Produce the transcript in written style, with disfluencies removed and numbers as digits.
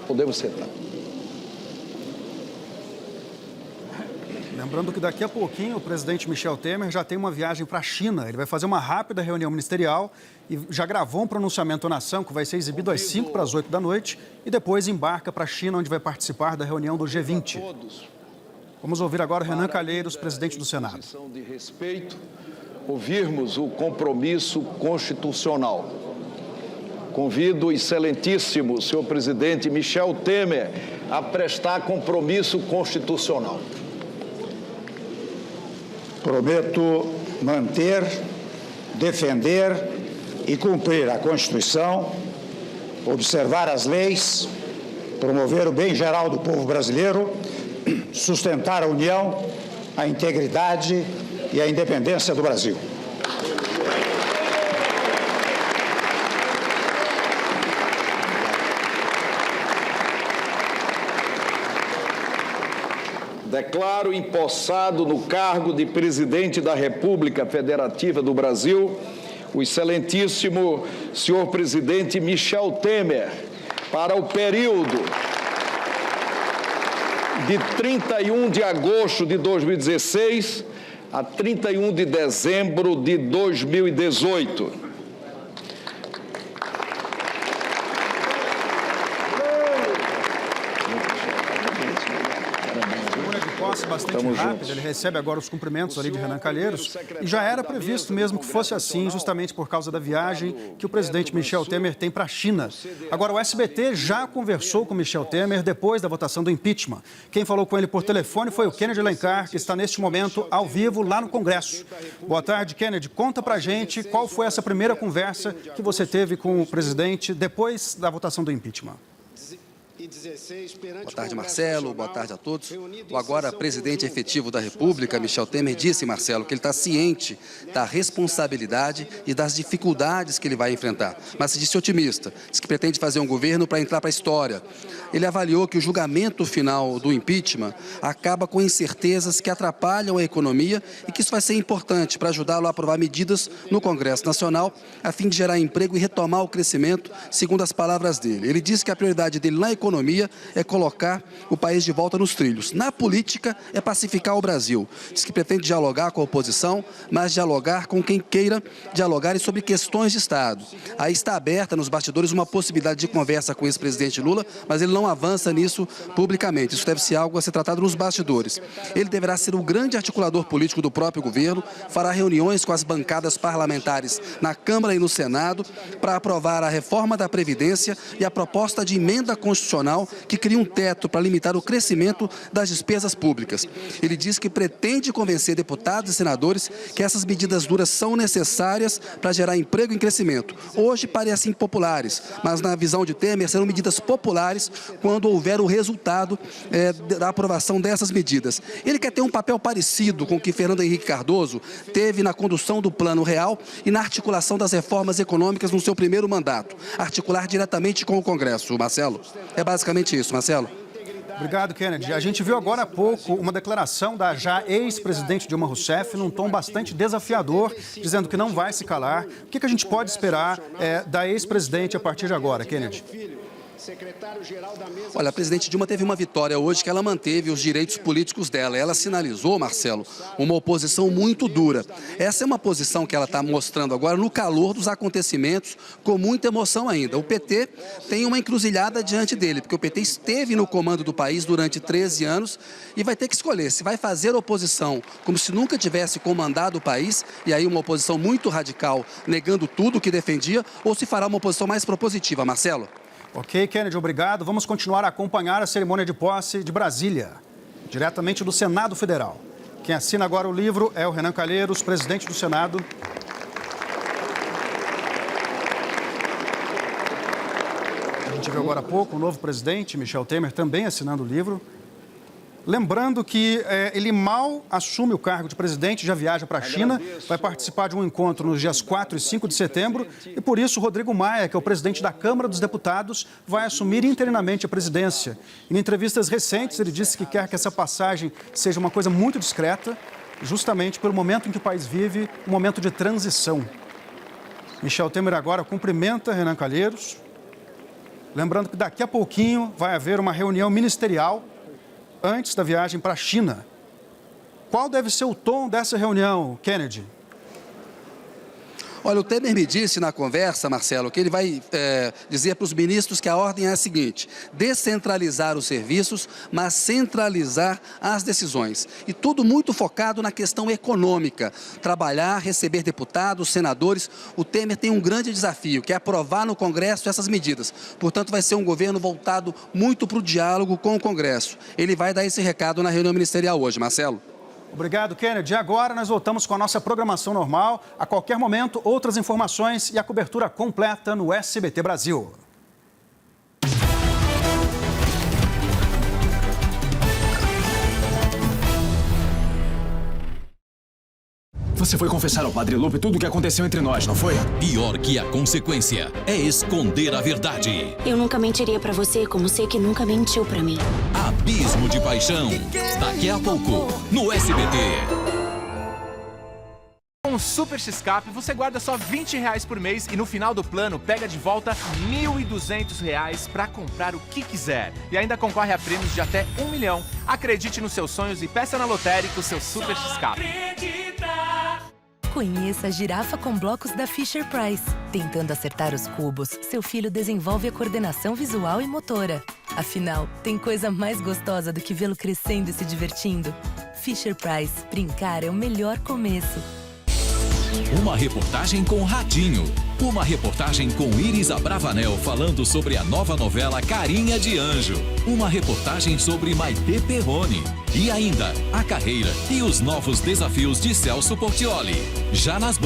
Podemos sentar. Lembrando que daqui a pouquinho o presidente Michel Temer já tem uma viagem para a China. Ele vai fazer uma rápida reunião ministerial e já gravou um pronunciamento à nação que vai ser exibido às 5 para as 8 da noite e depois embarca para a China, onde vai participar da reunião do G20. Vamos ouvir agora o Renan Calheiros, presidente do Senado. De respeito, ouvirmos o compromisso constitucional. Convido o excelentíssimo senhor presidente Michel Temer a prestar compromisso constitucional. Prometo manter, defender e cumprir a Constituição, observar as leis, promover o bem geral do povo brasileiro, sustentar a união, a integridade e a independência do Brasil. Declaro empossado no cargo de presidente da República Federativa do Brasil o excelentíssimo senhor presidente Michel Temer para o período de 31 de agosto de 2016 a 31 de dezembro de 2018. Bastante rápido, ele recebe agora os cumprimentos ali de Renan Calheiros e já era previsto mesmo que fosse assim, justamente por causa da viagem que o presidente Michel Temer tem para a China. Agora, o SBT já conversou com Michel Temer depois da votação do impeachment. Quem falou com ele por telefone foi o Kennedy Alencar, que está neste momento ao vivo lá no Congresso. Boa tarde, Kennedy. Conta pra gente qual foi essa primeira conversa que você teve com o presidente depois da votação do impeachment. Boa tarde, Marcelo. Boa tarde a todos. O agora presidente efetivo da República, Michel Temer, disse, Marcelo, que ele está ciente da responsabilidade e das dificuldades que ele vai enfrentar. Mas se disse otimista, disse que pretende fazer um governo para entrar para a história. Ele avaliou que o julgamento final do impeachment acaba com incertezas que atrapalham a economia e que isso vai ser importante para ajudá-lo a aprovar medidas no Congresso Nacional a fim de gerar emprego e retomar o crescimento, segundo as palavras dele. Ele disse que a prioridade dele na economia é colocar o país de volta nos trilhos. Na política, é pacificar o Brasil. Diz que pretende dialogar com a oposição, mas dialogar com quem queira dialogar sobre questões de Estado. Aí está aberta nos bastidores uma possibilidade de conversa com o ex-presidente Lula, mas ele não avança nisso publicamente. Isso deve ser algo a ser tratado nos bastidores. Ele deverá ser o grande articulador político do próprio governo, fará reuniões com as bancadas parlamentares na Câmara e no Senado para aprovar a reforma da Previdência e a proposta de emenda constitucional que cria um teto para limitar o crescimento das despesas públicas. Ele diz que pretende convencer deputados e senadores que essas medidas duras são necessárias para gerar emprego e crescimento. Hoje parecem impopulares, mas na visão de Temer serão medidas populares quando houver o resultado da aprovação dessas medidas. Ele quer ter um papel parecido com o que Fernando Henrique Cardoso teve na condução do Plano Real e na articulação das reformas econômicas no seu primeiro mandato. Articular diretamente com o Congresso, Marcelo. É basicamente isso, Marcelo. Obrigado, Kennedy. A gente viu agora há pouco uma declaração da já ex-presidente Dilma Rousseff num tom bastante desafiador, dizendo que não vai se calar. O que a gente pode esperar da ex-presidente a partir de agora, Kennedy? Olha, a presidente Dilma teve uma vitória hoje que ela manteve os direitos políticos dela. Ela sinalizou, Marcelo, uma oposição muito dura. Essa é uma posição que ela está mostrando agora no calor dos acontecimentos, com muita emoção ainda. O PT tem uma encruzilhada diante dele, porque o PT esteve no comando do país durante 13 anos e vai ter que escolher se vai fazer oposição como se nunca tivesse comandado o país, e aí uma oposição muito radical, negando tudo o que defendia, ou se fará uma oposição mais propositiva, Marcelo. Ok, Kennedy, obrigado. Vamos continuar a acompanhar a cerimônia de posse de Brasília, diretamente do Senado Federal. Quem assina agora o livro é o Renan Calheiros, presidente do Senado. A gente viu agora há pouco o novo presidente, Michel Temer, também assinando o livro. Lembrando que ele mal assume o cargo de presidente, já viaja para a China, vai participar de um encontro nos dias 4 e 5 de setembro e, por isso, Rodrigo Maia, que é o presidente da Câmara dos Deputados, vai assumir interinamente a presidência. Em entrevistas recentes, ele disse que quer que essa passagem seja uma coisa muito discreta, justamente pelo momento em que o país vive, um momento de transição. Michel Temer agora cumprimenta Renan Calheiros. Lembrando que daqui a pouquinho vai haver uma reunião ministerial antes da viagem para a China. Qual deve ser o tom dessa reunião, Kennedy? Olha, o Temer me disse na conversa, Marcelo, que ele vai dizer para os ministros que a ordem é a seguinte: descentralizar os serviços, mas centralizar as decisões. E tudo muito focado na questão econômica. Trabalhar, receber deputados, senadores. O Temer tem um grande desafio, que é aprovar no Congresso essas medidas. Portanto, vai ser um governo voltado muito para o diálogo com o Congresso. Ele vai dar esse recado na reunião ministerial hoje, Marcelo. Obrigado, Kennedy. Agora nós voltamos com a nossa programação normal. A qualquer momento, outras informações e a cobertura completa no SBT Brasil. Você foi confessar ao Padre Lupe tudo o que aconteceu entre nós, não foi? Pior que a consequência é esconder a verdade. Eu nunca mentiria pra você, como sei que nunca mentiu pra mim. Abismo de Paixão. Daqui a pouco, no SBT. Com o Super X-Cap, você guarda só R$20 por mês e no final do plano pega de volta R$1.200 para comprar o que quiser. E ainda concorre a prêmios de até R$1 milhão. Acredite nos seus sonhos e peça na lotérica o seu Super X-Cap. Conheça a girafa com blocos da Fisher-Price. Tentando acertar os cubos, seu filho desenvolve a coordenação visual e motora. Afinal, tem coisa mais gostosa do que vê-lo crescendo e se divertindo? Fisher-Price, brincar é o melhor começo. Uma reportagem com Ratinho. Uma reportagem com Iris Abravanel falando sobre a nova novela Carinha de Anjo. Uma reportagem sobre Maitê Perrone. E ainda, a carreira e os novos desafios de Celso Portiolli. Já nas